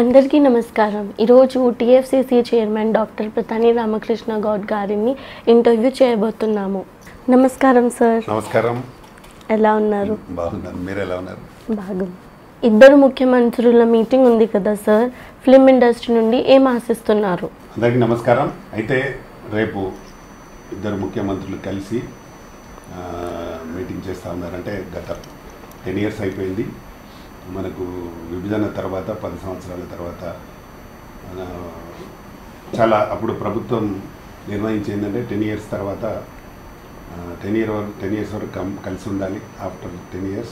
అందరికీ నమస్కారం. ఈరోజు TFCC chairman doctor Pratani Ramakrishna Goud గారిని ఇంటర్వ్యూ చేయబోతున్నాము. నమస్కారం సార్. నమస్కారం. ఎలా ఉన్నారు? బాగున్నాను. మీరు ఎలా ఉన్నారు? బాగుంది. ఇద్దరు ముఖ్యమంత్రుల మీటింగ్ ఉంది కదా సార్, ఫిల్మ్ ఇండస్ట్రీ నుండి ఏం ఆశిస్తున్నారు? అందరికీ నమస్కారం. అయితే రేపు ఇద్దరు ముఖ్యమంత్రులు కలిసి మీటింగ్ చేస్తూ ఉన్నారంటే గత 10 years అయిపోయింది. మనకు విభజన తర్వాత 10 సంవత్సరాల తర్వాత చాలా అప్పుడు ప్రభుత్వం నిర్ణయించిందంటే 10 years తర్వాత 10 years వరకు కలిసి ఉండాలి. ఆఫ్టర్ 10 years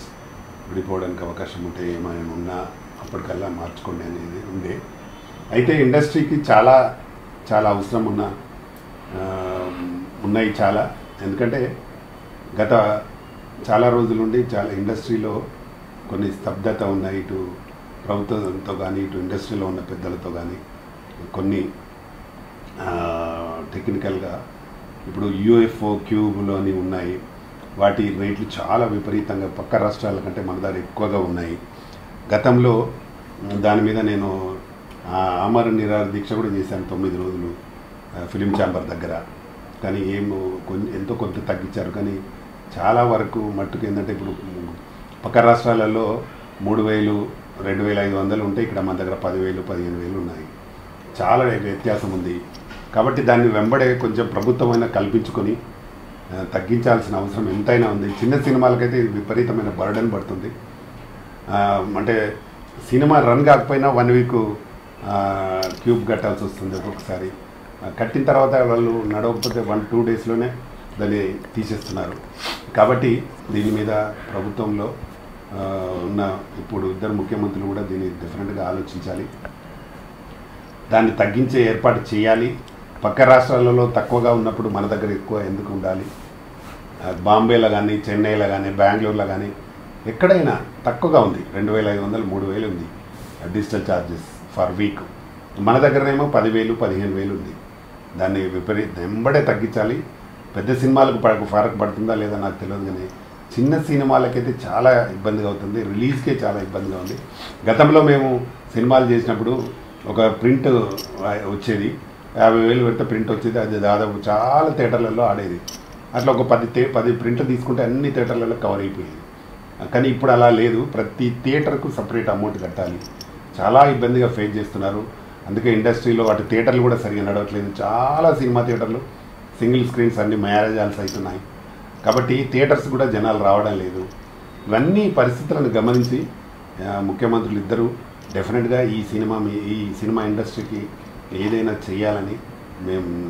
విడిపోవడానికి అవకాశం ఉంటే ఏమైనా ఉన్నా అప్పటికల్లా మార్చుకోండి అనేది ఉండే. అయితే ఇండస్ట్రీకి చాలా చాలా అవసరం ఉన్నాయి చాలా. ఎందుకంటే గత చాలా రోజుల నుండి చాలా ఇండస్ట్రీలో కొన్ని స్తబ్దత ఉన్నాయి. ఇటు ప్రభుత్వంతో కానీ ఇటు ఇండస్ట్రీలో ఉన్న పెద్దలతో కానీ కొన్ని టెక్నికల్గా ఇప్పుడు యూఎఫ్ఓ క్యూబ్లోని ఉన్నాయి. వాటి రేట్లు చాలా విపరీతంగా పక్క రాష్ట్రాల కంటే మన దగ్గర ఎక్కువగా ఉన్నాయి. గతంలో దాని మీద నేను ఆమరణ నిరాహార దీక్ష కూడా చేశాను 9 రోజులు ఫిలిం ఛాంబర్ దగ్గర. కానీ ఎంతో కొంత తగ్గించారు. కానీ చాలా వరకు మట్టుకు ఏంటంటే ఇప్పుడు పక్క రాష్ట్రాలలో 3,000 2,500 ఉంటే ఇక్కడ మన దగ్గర 10,000 15,000 ఉన్నాయి. చాలా వ్యత్యాసం ఉంది. కాబట్టి దాన్ని వెంబడే కొంచెం ప్రభుత్వమైనా కల్పించుకొని తగ్గించాల్సిన అవసరం ఎంతైనా ఉంది. చిన్న సినిమాలకైతే ఇది విపరీతమైన బర్డన్ పడుతుంది. అంటే సినిమా రన్ కాకపోయినా 1 week క్యూబ్ కట్టాల్సి వస్తుంది. ఒక్కొక్కసారి కట్టిన తర్వాత వాళ్ళు నడవకపోతే 1-2 daysలోనే దాన్ని తీసేస్తున్నారు. కాబట్టి దీని మీద ప్రభుత్వంలో ఉన్న ఇప్పుడు ఇద్దరు ముఖ్యమంత్రులు కూడా దీన్ని డిఫరెంట్గా ఆలోచించాలి. దాన్ని తగ్గించే ఏర్పాటు చేయాలి. పక్క రాష్ట్రాలలో తక్కువగా ఉన్నప్పుడు మన దగ్గర ఎక్కువ ఎందుకు ఉండాలి? బాంబేలో కానీ చెన్నైలో కానీ బెంగళూరులో కానీ ఎక్కడైనా తక్కువగా ఉంది. 2,500 3,000 ఉంది డిజిటల్ ఛార్జెస్ ఫర్ వీక్. మన దగ్గరనేమో 10,000 15,000 ఉంది. దాన్ని వెంబడే తగ్గించాలి. పెద్ద సినిమాలకు ఫరక్ పడుతుందా లేదా నాకు తెలియదు. కానీ చిన్న సినిమాలకైతే చాలా ఇబ్బందిగా అవుతుంది. రిలీజ్కే చాలా ఇబ్బందిగా ఉంది. గతంలో మేము సినిమాలు చేసినప్పుడు ఒక ప్రింట్ వచ్చేది, 50,000 పెడితే ప్రింట్ వచ్చేది. అది దాదాపు చాలా థియేటర్లలో ఆడేది. అట్లా ఒక 10 ప్రింట్లు తీసుకుంటే అన్ని థియేటర్లలో కవర్ అయిపోయేది. కానీ ఇప్పుడు అలా లేదు. ప్రతి థియేటర్కు సపరేట్ అమౌంట్ కట్టాలి. చాలా ఇబ్బందిగా ఫేస్ చేస్తున్నారు. అందుకే ఇండస్ట్రీలో అటు థియేటర్లు కూడా సరిగా నడవట్లేదు. చాలా సినిమా థియేటర్లు సింగిల్ స్క్రీన్స్ అన్ని మ్యారేజ్ హాల్స్ అవుతున్నాయి. కాబట్టి థియేటర్స్ కూడా జనాలు రావడం లేదు. ఇవన్నీ పరిస్థితులను గమనించి ముఖ్యమంత్రులు ఇద్దరు డెఫినెట్గా ఈ సినిమా ఇండస్ట్రీకి ఏదైనా చేయాలని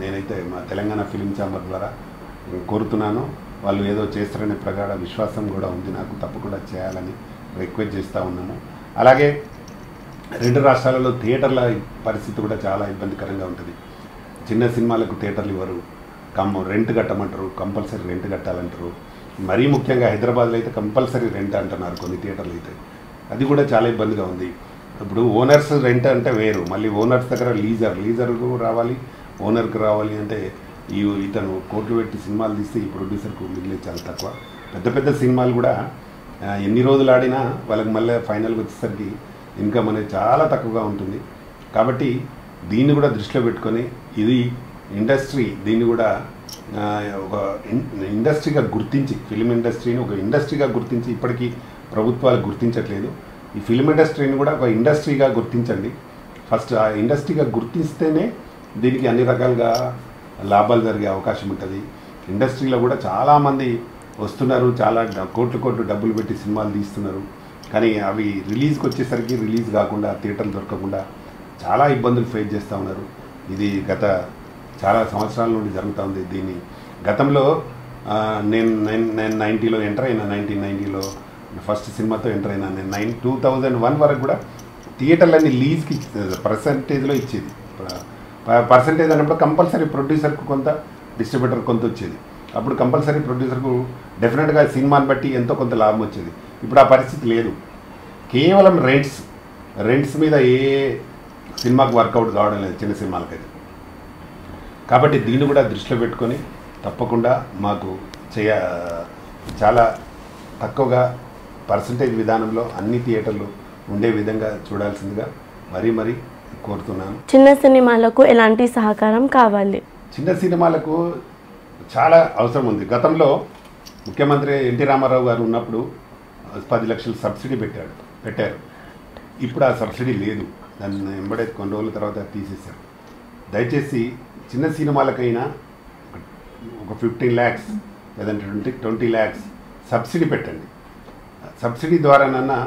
నేనైతే మా తెలంగాణ ఫిలిం ఛాంబర్ ద్వారా కోరుతున్నాను. వాళ్ళు ఏదో చేస్తారనే ప్రగాఢ విశ్వాసం కూడా ఉంది నాకు. తప్పకుండా చేయాలని రిక్వెస్ట్ చేస్తూ ఉన్నాము. అలాగే 2 రాష్ట్రాలలో థియేటర్ల పరిస్థితి కూడా చాలా ఇబ్బందికరంగా ఉంటుంది. చిన్న సినిమాలకు థియేటర్లు ఇవ్వరు, రెంట్ కట్టమంటారు, కంపల్సరీ రెంట్ కట్టాలంటారు. మరీ ముఖ్యంగా హైదరాబాద్లో అయితే కంపల్సరీ రెంట్ అంటున్నారు కొన్ని థియేటర్లు అయితే. అది కూడా చాలా ఇబ్బందిగా ఉంది. ఇప్పుడు ఓనర్స్ రెంట్ అంటే వేరు, మళ్ళీ ఓనర్స్ దగ్గర లీజర్కు రావాలి, ఓనర్కి రావాలి. అంటే ఇతను కోట్లు పెట్టి సినిమాలు తీస్తే ఈ ప్రొడ్యూసర్కు మిగిలే చాలా తక్కువ. పెద్ద సినిమాలు కూడా ఎన్ని రోజులు ఆడినా వాళ్ళకి మళ్ళీ ఫైనల్గా వచ్చేసరికి ఇన్కమ్ అనేది చాలా తక్కువగా ఉంటుంది. కాబట్టి దీన్ని కూడా దృష్టిలో పెట్టుకొని ఇది ఇండస్ట్రీ దీన్ని కూడా ఒక ఇండస్ట్రీగా గుర్తించి, ఫిలిం ఇండస్ట్రీని ఒక ఇండస్ట్రీగా గుర్తించి, ఇప్పటికీ ప్రభుత్వాలు గుర్తించట్లేదు. ఈ ఫిలిం ఇండస్ట్రీని కూడా ఒక ఇండస్ట్రీగా గుర్తించండి. ఫస్ట్ ఆ ఇండస్ట్రీగా గుర్తిస్తేనే దీనికి అన్ని రకాలుగా లాభాలు జరిగే అవకాశం ఉంటుంది. ఇండస్ట్రీలో కూడా చాలామంది వస్తున్నారు, చాలా కోట్లు డబ్బులు పెట్టి సినిమాలు తీస్తున్నారు. కానీ అవి రిలీజ్కి వచ్చేసరికి రిలీజ్ కాకుండా, థియేటర్లు దొరకకుండా చాలా ఇబ్బందులు ఫేస్ చేస్తూ ఉన్నారు. ఇది గత చాలా సంవత్సరాల నుండి జరుగుతూ ఉంది. దీన్ని గతంలో నేను 90లో ఎంటర్ అయినా, 1990లో ఫస్ట్ సినిమాతో ఎంటర్ అయినా. నేను 2001 వరకు కూడా థియేటర్లన్నీ లీజ్కి పర్సంటేజ్లో ఇచ్చేది. పర్సంటేజ్ అన్నప్పుడు కంపల్సరీ ప్రొడ్యూసర్కు కొంత, డిస్ట్రిబ్యూటర్కి కొంత వచ్చేది. అప్పుడు కంపల్సరీ ప్రొడ్యూసర్కు డెఫినెట్గా సినిమాని బట్టి ఎంతో కొంత లాభం వచ్చేది. ఇప్పుడు ఆ పరిస్థితి లేదు. కేవలం రెంట్స్ మీద ఏ సినిమాకు వర్కౌట్ కావడం లేదు చిన్న సినిమాలకైతే. కాబట్టి దీన్ని కూడా దృష్టిలో పెట్టుకొని తప్పకుండా మాకు చాలా తక్కువగా పర్సంటేజ్ విధానంలో అన్ని థియేటర్లు ఉండే విధంగా చూడాల్సిందిగా మరీ మరీ కోరుతున్నాను. చిన్న సినిమాలకు ఎలాంటి సహకారం కావాలి? చిన్న సినిమాలకు చాలా అవసరం ఉంది. గతంలో ముఖ్యమంత్రి ఎన్టీ రామారావు గారు ఉన్నప్పుడు 10 లక్షలు సబ్సిడీ పెట్టారు. ఇప్పుడు ఆ సబ్సిడీ లేదు. దాన్ని వెంబడే కొన్ని రోజుల తర్వాత తీసేశారు. దయచేసి చిన్న సినిమాలకైనా ఒక 15 lakhs లేదంటే 20 lakhs సబ్సిడీ పెట్టండి. సబ్సిడీ ద్వారానన్నా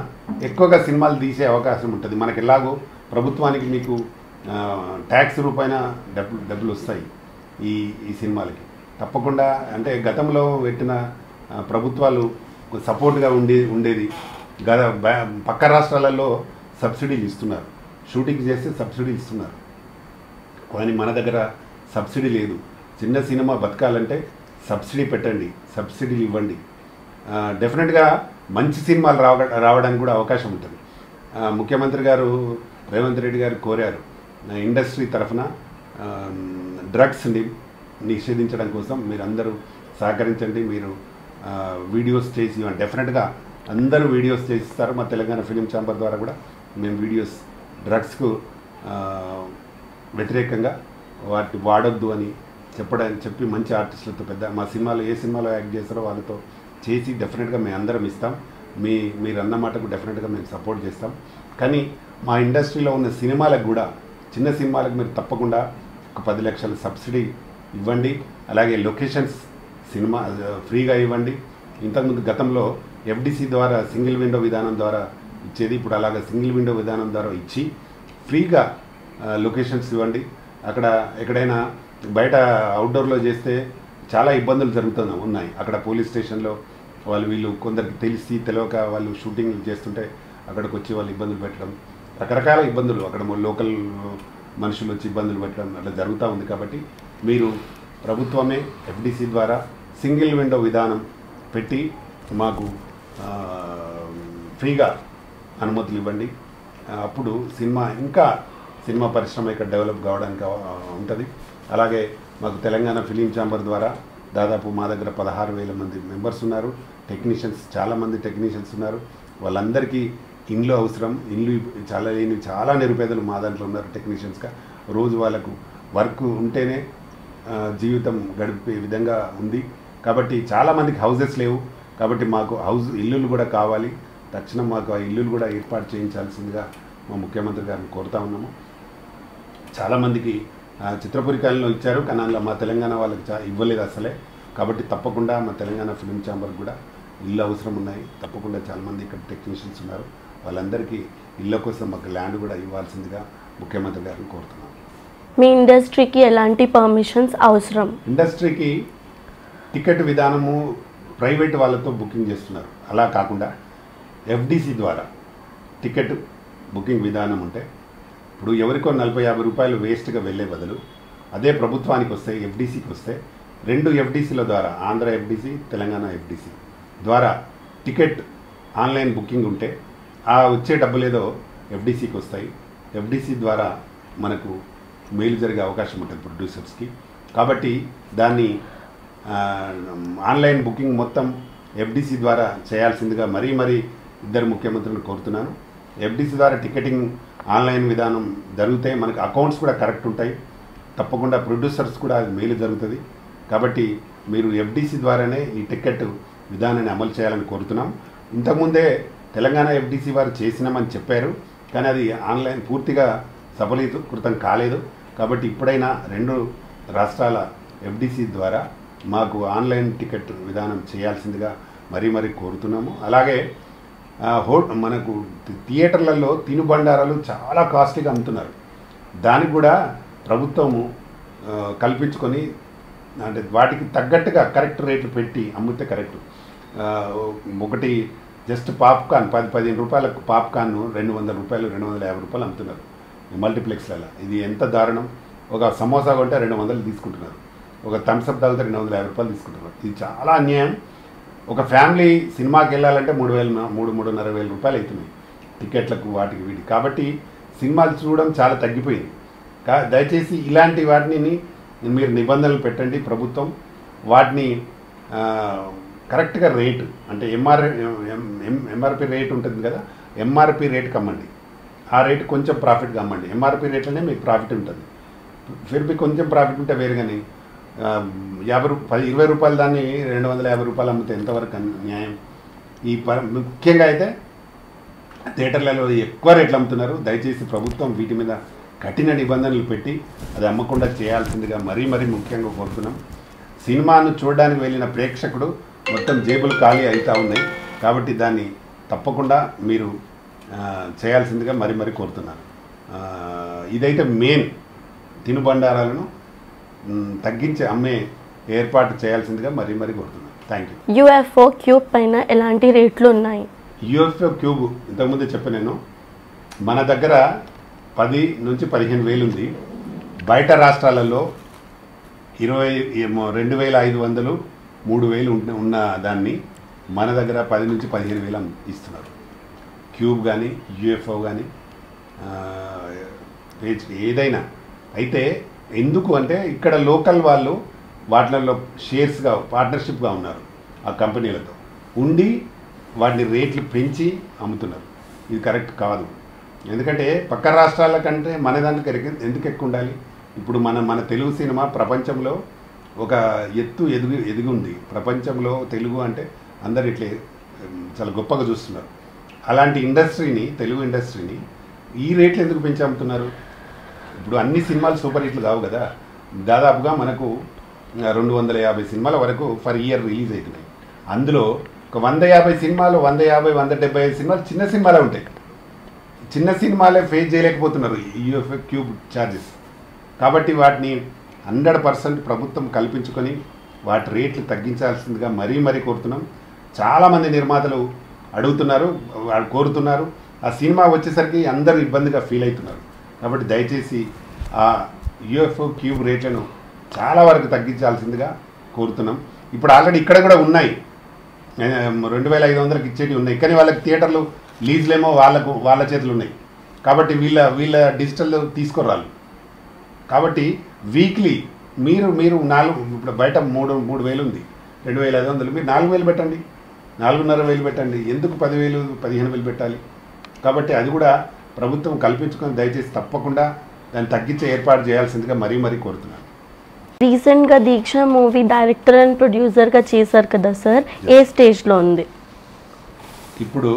ఎక్కువగా సినిమాలు తీసే అవకాశం ఉంటుంది. మనకి ఎలాగో ప్రభుత్వానికి మీకు ట్యాక్స్ రూపాయన డబ్బులు వస్తాయి ఈ సినిమాలకి. తప్పకుండా అంటే గతంలో పెట్టిన ప్రభుత్వాలు సపోర్ట్గా ఉండేది. పక్క రాష్ట్రాలలో సబ్సిడీలు ఇస్తున్నారు, షూటింగ్ చేస్తే సబ్సిడీలు ఇస్తున్నారు. కానీ మన దగ్గర సబ్సిడీ లేదు. చిన్న సినిమా బతకాలంటే సబ్సిడీ పెట్టండి, సబ్సిడీలు ఇవ్వండి. డెఫినెట్గా మంచి సినిమాలు రావడానికి కూడా అవకాశం ఉంటుంది. ముఖ్యమంత్రి గారు రేవంత్ రెడ్డి గారు కోరారు ఇండస్ట్రీ తరఫున డ్రగ్స్ని నిషేధించడం కోసం మీరు అందరూ సహకరించండి, మీరు వీడియోస్ చేసి ఇవ్వండి. డెఫినెట్గా అందరూ వీడియోస్ చేసిస్తారు. మా తెలంగాణ ఫిలిం ఛాంబర్ ద్వారా కూడా మేము వీడియోస్ డ్రగ్స్కు వ్యతిరేకంగా వాటి వాడొద్దు అని చెప్పి మంచి ఆర్టిస్టులతో మా సినిమాలో ఏ సినిమాలో యాక్ట్ చేస్తారో వాళ్ళతో చేసి డెఫినెట్గా మేము అందరం ఇస్తాం. మీరు అన్న మాటకు డెఫినెట్గా మేము సపోర్ట్ చేస్తాం. కానీ మా ఇండస్ట్రీలో ఉన్న సినిమాలకు కూడా చిన్న సినిమాలకు మీరు తప్పకుండా ఒక 10 లక్షల సబ్సిడీ ఇవ్వండి. అలాగే లొకేషన్స్ సినిమా ఫ్రీగా ఇవ్వండి. ఇంతకుముందు గతంలో FDC ద్వారా సింగిల్ విండో విధానం ద్వారా ఇచ్చేది. ఇప్పుడు అలాగే సింగిల్ విండో విధానం ద్వారా ఇచ్చి ఫ్రీగా లొకేషన్స్ ఇవ్వండి. అక్కడ ఎక్కడైనా బయట అవుట్డోర్లో చేస్తే చాలా ఇబ్బందులు ఉన్నాయి. అక్కడ పోలీస్ స్టేషన్లో వీళ్ళు కొందరికి తెలియక వాళ్ళు షూటింగ్ చేస్తుంటే అక్కడికి వచ్చి వాళ్ళు ఇబ్బందులు పెట్టడం, రకరకాల ఇబ్బందులు అక్కడ లోకల్ మనుషులు వచ్చి ఇబ్బందులు పెట్టడం అట్లా జరుగుతూ ఉంది. కాబట్టి మీరు ప్రభుత్వమే FDC ద్వారా సింగిల్ విండో విధానం పెట్టి మాకు ఫ్రీగా అనుమతులు ఇవ్వండి. అప్పుడు సినిమా పరిశ్రమ ఇక్కడ డెవలప్ కావడానికి ఉంటుంది. అలాగే మాకు తెలంగాణ ఫిలిం ఛాంబర్ ద్వారా దాదాపు మా దగ్గర 16,000 మంది మెంబర్స్ ఉన్నారు. టెక్నీషియన్స్ చాలామంది టెక్నీషియన్స్ ఉన్నారు. వాళ్ళందరికీ ఇండ్లు అవసరం. ఇండ్లు చాలా నిరుపేదలు మా దాంట్లో ఉన్నారు టెక్నీషియన్స్గా. రోజు వాళ్ళకు వర్క్ ఉంటేనే జీవితం గడిపే విధంగా ఉంది. కాబట్టి చాలామందికి హౌజెస్ లేవు. కాబట్టి మాకు ఇల్లులు కూడా కావాలి. తక్షణం మాకు ఆ ఇల్లులు కూడా ఏర్పాటు చేయించాల్సిందిగా మా ముఖ్యమంత్రి గారిని కోరుతా ఉన్నాము. చాలామందికి చిత్రపురి కాలనీలో ఇచ్చారు, కానీ అందులో మా తెలంగాణ వాళ్ళకి ఇవ్వలేదు అసలే. కాబట్టి తప్పకుండా మా తెలంగాణ ఫిలిం ఛాంబర్ కూడా ఇల్లు అవసరం ఉన్నాయి. తప్పకుండా చాలామంది ఇక్కడ టెక్నీషియన్స్ ఉన్నారు. వాళ్ళందరికీ ఇళ్ళ కోసం మాకు ల్యాండ్ కూడా ఇవ్వాల్సిందిగా ముఖ్యమంత్రి గారిని కోరుతున్నాం. మీ ఇండస్ట్రీకి ఎలాంటి పర్మిషన్స్ అవసరం? ఇండస్ట్రీకి టికెట్ విధానము ప్రైవేట్ వాళ్ళతో బుకింగ్ చేస్తున్నారు. అలా కాకుండా FDC ద్వారా టికెట్ బుకింగ్ విధానం ఉంటే ఇప్పుడు ఎవరికో 40-50 రూపాయలు వేస్ట్గా వెళ్ళే బదులు అదే ప్రభుత్వానికి వస్తే FDCకి వస్తే 2 FDCల ద్వారా ఆంధ్ర FDC తెలంగాణ FDC ద్వారా టికెట్ ఆన్లైన్ బుకింగ్ ఉంటే ఆ వచ్చే డబ్బులేదో FDCకి వస్తాయి. FDC ద్వారా మనకు మేలు జరిగే అవకాశం ఉంటుంది ప్రొడ్యూసర్స్కి. కాబట్టి దాన్ని ఆన్లైన్ బుకింగ్ మొత్తం FDC ద్వారా చేయాల్సిందిగా మరీ ఇద్దరు ముఖ్యమంత్రులను కోరుతున్నాను. FDC ద్వారా టికెటింగ్ ఆన్లైన్ విధానం జరిగితే మనకు అకౌంట్స్ కూడా కరెక్ట్ ఉంటాయి. తప్పకుండా ప్రొడ్యూసర్స్ కూడా అది మేలు జరుగుతుంది. కాబట్టి మీరు FDC ద్వారానే ఈ టికెట్ విధానాన్ని అమలు చేయాలని కోరుతున్నాం. ఇంతకుముందే తెలంగాణ FDC వారు చేసినామని చెప్పారు, కానీ అది ఆన్లైన్ పూర్తిగా సఫలీకృతం కాలేదు. కాబట్టి ఇప్పుడైనా 2 రాష్ట్రాల FDC ద్వారా మాకు ఆన్లైన్ టికెట్ విధానం చేయాల్సిందిగా మరీ కోరుతున్నాము. అలాగే మనకు థియేటర్లలో తినుబండారాలు చాలా కాస్ట్లీగా అమ్ముతున్నారు. దానికి కూడా ప్రభుత్వము కల్పించుకొని అంటే వాటికి తగ్గట్టుగా కరెక్ట్ రేట్లు పెట్టి అమ్మితే కరెక్ట్. ఒకటి జస్ట్ పాప్కార్న్ 10-15 రూపాయలకు పాప్కార్న్ 200 రూపాయలు 250 రూపాయలు అమ్ముతున్నారు మల్టీప్లెక్స్లలో. ఇది ఎంత దారుణం! ఒక సమోసా కొంటే 200 తీసుకుంటున్నారు, ఒక థమ్స్అప్ తాగితే 250 రూపాయలు తీసుకుంటున్నారు. ఇది చాలా అన్యాయం. ఒక ఫ్యామిలీ సినిమాకి వెళ్ళాలంటే 3,000-3,500 రూపాయలు అవుతున్నాయి టికెట్లకు వాటికి వీటికి. కాబట్టి సినిమాలు చూడడం చాలా తగ్గిపోయింది. దయచేసి ఇలాంటి వాటిని మీరు నిబంధనలు పెట్టండి. ప్రభుత్వం వాటిని కరెక్ట్గా రేటు అంటే MRP రేట్ ఉంటుంది కదా, MRP రేటుకి అమ్మండి. ఆ రేటు కొంచెం ప్రాఫిట్గా అమ్మండి. ఎంఆర్పి రేట్లోనే మీకు ప్రాఫిట్ ఉంటుంది. ఫిర్ బి కొంచెం ప్రాఫిట్ ఉంటే వేరు, కానీ 20 రూపాయలు దాన్ని 250 రూపాయలు అమ్మితే ఎంతవరకు న్యాయం? ముఖ్యంగా అయితే థియేటర్లలో ఎక్కువ రేట్లు అమ్ముతున్నారు. దయచేసి ప్రభుత్వం వీటి మీద కఠిన నిబంధనలు పెట్టి అది అమ్మకుండా చేయాల్సిందిగా మరీ ముఖ్యంగా కోరుతున్నాం. సినిమాను చూడడానికి వెళ్ళిన ప్రేక్షకుడు మొత్తం జేబులు ఖాళీ అవుతూ ఉన్నాయి. కాబట్టి దాన్ని తప్పకుండా మీరు చేయాల్సిందిగా మరీ కోరుతున్నాను. ఇదైతే మెయిన్ తినుబండారాలను తగ్గించి అమ్మే ఏర్పాటు చేయాల్సిందిగా మరీ కోరుతున్నాను. Thank you. యూఎఫ్ఓ క్యూబ్ పైన ఎలాంటి రేట్లు ఉన్నాయి? యూఎఫ్ఓ క్యూబ్ ఇంతకుముందు చెప్పాను నేను, మన దగ్గర 10 నుంచి 15 వేలు ఉంది. బయట రాష్ట్రాలలో 22,500 3,000 ఉన్న దాన్ని మన దగ్గర 10 నుంచి 15 వేలు ఇస్తున్నారు. క్యూబ్ కానీ యూఎఫ్ఓ కానీ ఏదైనా. అయితే ఎందుకు అంటే ఇక్కడ లోకల్ వాళ్ళు వాటిలలో షేర్స్గా పార్ట్నర్షిప్గా ఉన్నారు ఆ కంపెనీలతో ఉండి వాటిని రేట్లు పెంచి అమ్ముతున్నారు. ఇది కరెక్ట్ కాదు. ఎందుకంటే పక్క రాష్ట్రాల కంటే మన దాంట్లో ఎందుకు ఎక్కువ ఉండాలి? ఇప్పుడు మన తెలుగు సినిమా ప్రపంచంలో ఒక ఎదిగి ఉంది. ప్రపంచంలో తెలుగు అంటే అందరు ఇట్లే చాలా గొప్పగా చూస్తున్నారు. అలాంటి ఇండస్ట్రీని, తెలుగు ఇండస్ట్రీని ఈ రేట్లు ఎందుకు పెంచి అమ్ముతున్నారు? ఇప్పుడు అన్ని సినిమాలు సూపర్ హిట్లు కావు కదా. దాదాపుగా మనకు 250 సినిమాల వరకు ఫర్ ఇయర్ రిలీజ్ అవుతున్నాయి. అందులో ఒక 150 సినిమాలు, 175 సినిమాలు చిన్న సినిమాలే ఉంటాయి. చిన్న సినిమాలే ఫేస్ చేయలేకపోతున్నారు యూఎఫ్ఓ క్యూబ్ ఛార్జెస్. కాబట్టి వాటిని 100% ప్రభుత్వం కల్పించుకొని వాటి రేట్లు తగ్గించాల్సిందిగా మరీ కోరుతున్నాం. చాలామంది నిర్మాతలు అడుగుతున్నారు, కోరుతున్నారు. ఆ సినిమా వచ్చేసరికి అందరూ ఇబ్బందిగా ఫీల్ అవుతున్నారు. కాబట్టి దయచేసి ఆ యూఎఫ్ఓ క్యూబ్ రేట్లను చాలా వరకు తగ్గించాల్సిందిగా కోరుతున్నాం. ఇప్పుడు ఆల్రెడీ ఇక్కడ కూడా ఉన్నాయి, 2,500కి ఇచ్చేటివి ఉన్నాయి. కానీ వాళ్ళకి థియేటర్లు లీజులేమో వాళ్ళ చేతులు ఉన్నాయి. కాబట్టి వీళ్ళ డిజిటల్ తీసుకురాలి. కాబట్టి వీక్లీ మీరు 4 ఇప్పుడు బయట 3,000 ఉంది, 2,500, మీరు 4,000 పెట్టండి, 4,500 పెట్టండి. ఎందుకు 10,000 15,000 పెట్టాలి? కాబట్టి అది కూడా ప్రభుత్వం కల్పించుకొని దయచేసి తప్పకుండా దాన్ని తగ్గించే ఏర్పాటు చేయాల్సిందిగా మరీ కోరుతున్నాను. రీసెంట్గా దీక్ష మూవీ డైరెక్టర్ అండ్ ప్రొడ్యూసర్గా చేశారు కదా సార్, ఏ స్టేజ్లో ఉంది? ఇప్పుడు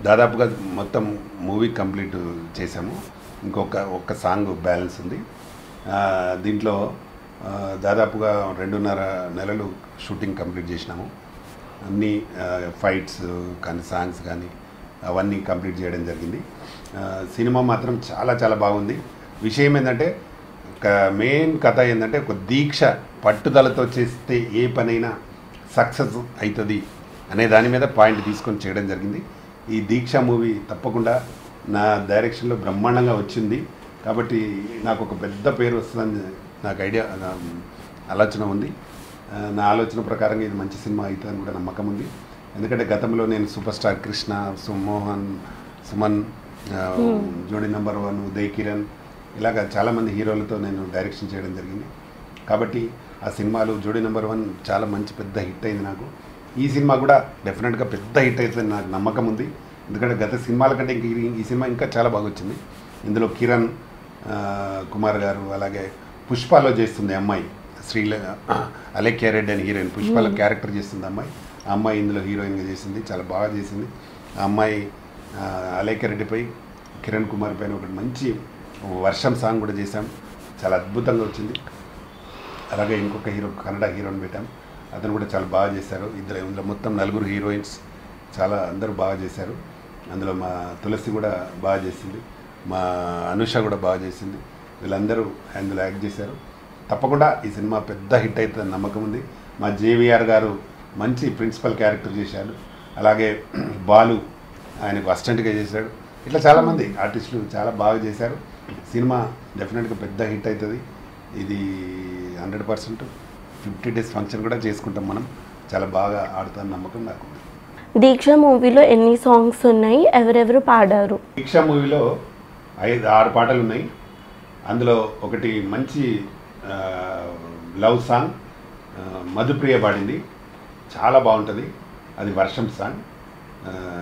దాదాపుగా మొత్తం మూవీ కంప్లీట్ చేసాము. ఒక్క సాంగ్ బ్యాలెన్స్ ఉంది. దీంట్లో దాదాపుగా 2.5 నెలలు షూటింగ్ కంప్లీట్ చేసినాము. అన్ని ఫైట్స్ కానీ సాంగ్స్ కానీ అవన్నీ కంప్లీట్ చేయడం జరిగింది. సినిమా మాత్రం చాలా బాగుంది. విషయం ఏంటంటే మెయిన్ కథ ఏంటంటే ఒక దీక్ష పట్టుదలతో చేస్తే ఏ పనైనా సక్సెస్ అవుతుంది అనే దాని మీద పాయింట్ తీసుకొని చేయడం జరిగింది. ఈ దీక్ష మూవీ తప్పకుండా నా డైరెక్షన్లో బ్రహ్మాండంగా వచ్చింది. కాబట్టి నాకు ఒక పెద్ద పేరు వస్తుందని నాకు ఆలోచన ఉంది. నా ఆలోచన ప్రకారంగా ఇది మంచి సినిమా అవుతుందని కూడా నమ్మకం ఉంది. ఎందుకంటే గతంలో నేను సూపర్ స్టార్ కృష్ణ, సుమన్, జోడీ నెంబర్ 1, ఉదయ్ కిరణ్ ఇలాగ చాలామంది హీరోలతో నేను డైరెక్షన్ చేయడం జరిగింది. కాబట్టి ఆ సినిమాలు జోడీ నెంబర్ 1 చాలా మంచి పెద్ద హిట్ అయింది నాకు. ఈ సినిమా కూడా డెఫినెట్గా పెద్ద హిట్ అవుతుందని నాకు నమ్మకం ఉంది. ఎందుకంటే గత సినిమాల కంటే ఈ సినిమా ఇంకా చాలా బాగా వచ్చింది. ఇందులో కిరణ్ కుమార్ గారు, అలాగే పుష్పలో చేస్తుంది అమ్మాయి అలేఖ్య రెడ్డి అని హీరోయిన్, పుష్పలో క్యారెక్టర్ చేస్తుంది అమ్మాయి. ఆ అమ్మాయి ఇందులో హీరోయిన్గా చేసింది, చాలా బాగా చేసింది. ఆ అమ్మాయి అలేఖ్య రెడ్డిపై, కిరణ్ కుమార్ పైన ఒకటి మంచి వర్షం సాంగ్ కూడా చేశాం, చాలా అద్భుతంగా వచ్చింది. అలాగే ఇంకొక కన్నడ హీరోని పెట్టాం, అతను కూడా చాలా బాగా చేశారు. ఇందులో మొత్తం 4 హీరోయిన్స్, చాలా అందరూ బాగా చేశారు. అందులో మా తులసి కూడా బాగా చేసింది, మా అనుష కూడా బాగా చేసింది. వీళ్ళందరూ అందులో యాక్ట్ చేశారు. తప్పకుండా ఈ సినిమా పెద్ద హిట్ అవుతుందని నమ్మకం ఉంది. మా జేవిఆర్ గారు మంచి ప్రిన్సిపల్ క్యారెక్టర్ చేశాడు. అలాగే బాలు ఆయనకు అసిస్టెంట్గా చేశాడు. ఇట్లా చాలామంది ఆర్టిస్టులు చాలా బాగా చేశారు. సినిమా డెఫినెట్గా పెద్ద హిట్ అవుతుంది. ఇది 100% 50 days ఫంక్షన్ కూడా చేసుకుంటాం మనం. చాలా బాగా ఆడుతాను నమ్మకం నాకు. దీక్ష మూవీలో ఎన్ని సాంగ్స్ ఉన్నాయి, ఎవరెవరు పాడారు? దీక్ష మూవీలో 6 పాటలు ఉన్నాయి. అందులో ఒకటి మంచి లవ్ సాంగ్ మధుప్రియ పాడింది, చాలా బాగుంటుంది. అది వర్షం సాంగ్.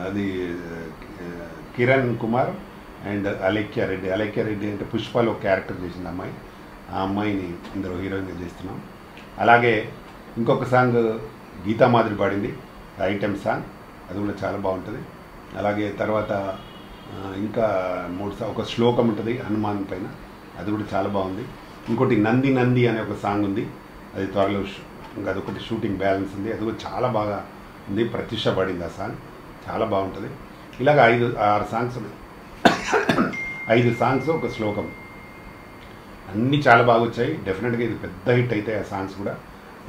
అది కిరణ్ కుమార్ అండ్ అలేఖ్య రెడ్డి. అలేఖ్య రెడ్డి అంటే పుష్పలో క్యారెక్టర్ చేసింది అమ్మాయి. ఆ అమ్మాయిని ఇందులో హీరోయిన్గా చేస్తున్నాం. అలాగే ఇంకొక సాంగ్ గీతా మాదిరి పాడింది, ఐటెం సాంగ్, అది కూడా చాలా బాగుంటుంది. అలాగే తర్వాత ఇంకా ఒక శ్లోకం ఉంటుంది హనుమాన్ పైన, అది కూడా చాలా బాగుంది. ఇంకోటి నంది నంది అనే ఒక సాంగ్ ఉంది, అది త్వరలో ఇంకా అదొకటి షూటింగ్ బ్యాలెన్స్ ఉంది, అది కూడా చాలా బాగా ఉంది. ప్రత్యూష పడింది ఆ సాంగ్, చాలా బాగుంటుంది. ఇలాగ 5-6 సాంగ్స్ ఉన్నాయి. 5 సాంగ్స్ ఒక శ్లోకం, అన్నీ చాలా బాగా వచ్చాయి. డెఫినెట్గా ఇది పెద్ద హిట్ అవుతాయి ఆ సాంగ్స్ కూడా.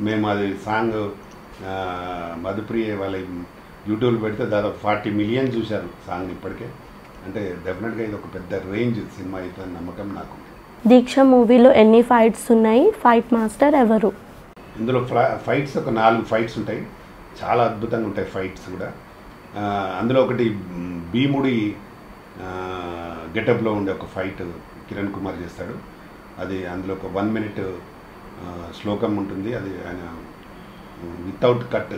మేము అది సాంగ్ మధుప్రియ వాళ్ళ యూట్యూబ్లో పెడితే దాదాపు 40 మిలియన్ చూశారు సాంగ్ ఇప్పటికే. అంటే డెఫినెట్గా ఇది ఒక పెద్ద రేంజ్ సినిమా అవుతుంది నమ్మకం నాకు. దీక్ష మూవీలో ఎన్ని ఫైట్స్ ఉన్నాయి? ఫైట్ మాస్టర్ ఎవరు? ఇందులో ఫైట్స్ ఒక 4 ఫైట్స్ ఉంటాయి, చాలా అద్భుతంగా ఉంటాయి ఫైట్స్ కూడా. అందులో ఒకటి భీముడి గెటప్లో ఉండే ఒక ఫైట్ కిరణ్ కుమార్ చేస్తాడు. అది అందులో ఒక 1 మినిట్ శ్లోకం ఉంటుంది, అది ఆయన వితౌట్ కట్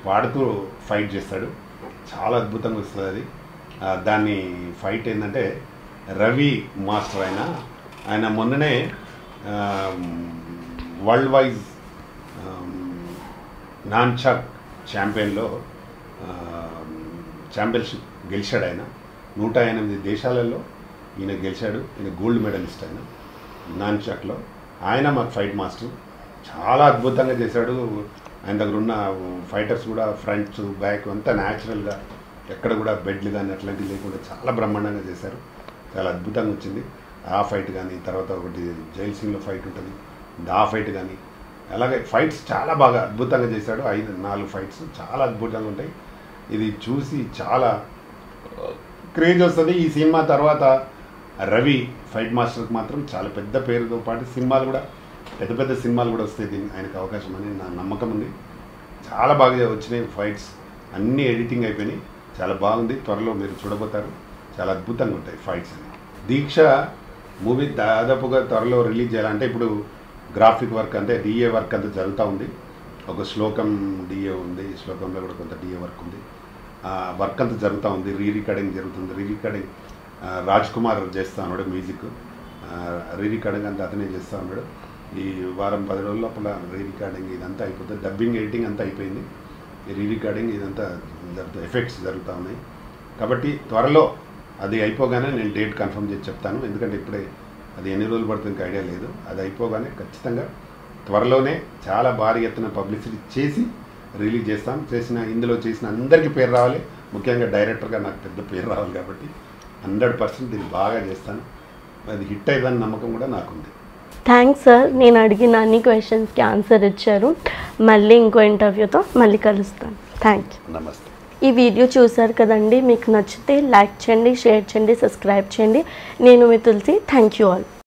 పాడుతూ ఫైట్ చేస్తాడు, చాలా అద్భుతంగా వస్తుంది అది. దాన్ని ఫైట్ ఏంటంటే రవి మాస్టర్ ఆయన మొన్ననే వరల్డ్ వైజ్ నాన్చాక్ ఛాంపియన్లో ఛాంపియన్షిప్ గెలిచాడు. ఆయన 108 దేశాలలో ఈయన గెలిచాడు. ఈయన గోల్డ్ మెడలిస్ట్ ఆయన నాన్చాక్లో. ఆయన మాకు ఫైట్ మాస్టర్, చాలా అద్భుతంగా చేశాడు. ఆయన దగ్గర ఉన్న ఫైటర్స్ కూడా ఫ్రంట్స్ బ్యాక్ అంతా న్యాచురల్గా, ఎక్కడ కూడా బెడ్లు కానీ అట్లాంటివి లేకుండా చాలా బ్రహ్మాండంగా చేశారు, చాలా అద్భుతంగా వచ్చింది. ఆ ఫైట్ కానీ, తర్వాత ఒకటి జైల్ సింగ్లో ఫైట్ ఉంటుంది, ఆ ఫైట్ కానీ, అలాగే ఫైట్స్ చాలా బాగా అద్భుతంగా చేశాడు. 4 ఫైట్స్ చాలా అద్భుతంగా ఉంటాయి. ఇది చూసి చాలా క్రేజ్ వస్తుంది. ఈ సినిమా తర్వాత రవి ఫైట్ మాస్టర్కి మాత్రం చాలా పెద్ద పేరుతో పాటు సినిమాలు కూడా, పెద్ద పెద్ద సినిమాలు కూడా వస్తాయి ఆయనకు అవకాశం అని నా నమ్మకం ఉంది. చాలా బాగా వచ్చినాయి ఫైట్స్, అన్నీ ఎడిటింగ్ అయిపోయినాయి, చాలా బాగుంది. త్వరలో మీరు చూడబోతారు, చాలా అద్భుతంగా ఉంటాయి ఫైట్స్ అని. దీక్ష మూవీ దాదాపుగా త్వరలో రిలీజ్ చేయాలంటే ఇప్పుడు గ్రాఫిక్ వర్క్ అంటే డిఏ వర్క్ అంతా జరుగుతూ ఉంది. ఒక శ్లోకం డిఏ ఉంది, శ్లోకంలో కూడా కొంత డిఏ వర్క్ ఉంది. వర్క్ అంతా జరుగుతూ ఉంది, రీ రికార్డింగ్ జరుగుతుంది. రీ రికార్డింగ్ రాజ్ కుమార్ చేస్తూ ఉన్నాడు, మ్యూజిక్ రీ రికార్డింగ్ అంతా అతనే చేస్తూ ఉన్నాడు. ఈ వారం 10 రోజుల లోపల రీ రికార్డింగ్ ఇదంతా అయిపోతుంది. డబ్బింగ్ ఎడిటింగ్ అంతా అయిపోయింది, ఈ రీ రికార్డింగ్ ఇదంతా జరుగుతుంది, ఎఫెక్ట్స్ జరుగుతూ ఉన్నాయి. కాబట్టి త్వరలో అది అయిపోగానే నేను డేట్ కన్ఫర్మ్ చేసి చెప్తాను, ఎందుకంటే ఇప్పుడే అది ఎన్ని రోజులు పడుతుంది ఇంకా ఐడియా లేదు. అది అయిపోగానే ఖచ్చితంగా త్వరలోనే చాలా భారీ ఎత్తున పబ్లిసిటీ చేసి రిలీజ్ చేస్తాం. ఇందులో చేసిన అందరికీ పేరు రావాలి, ముఖ్యంగా డైరెక్టర్గా నాకు పెద్ద పేరు రావాలి. కాబట్టి 100% దీన్ని బాగా చేస్తాను. అది హిట్ అయ్యేదని నమ్మకం కూడా నాకుంది. థ్యాంక్స్ సార్, నేను అడిగిన అన్ని క్వశ్చన్స్కి ఆన్సర్ ఇచ్చారు. మళ్ళీ ఇంకో ఇంటర్వ్యూతో మళ్ళీ కలుస్తాను. Thank you. నమస్తే. ఈ వీడియో చూసారు కదండి, మీకు నచ్చితే లైక్ చేయండి, షేర్ చేయండి, సబ్స్క్రైబ్ చేయండి. నేను మీ తులసి. Thank you all.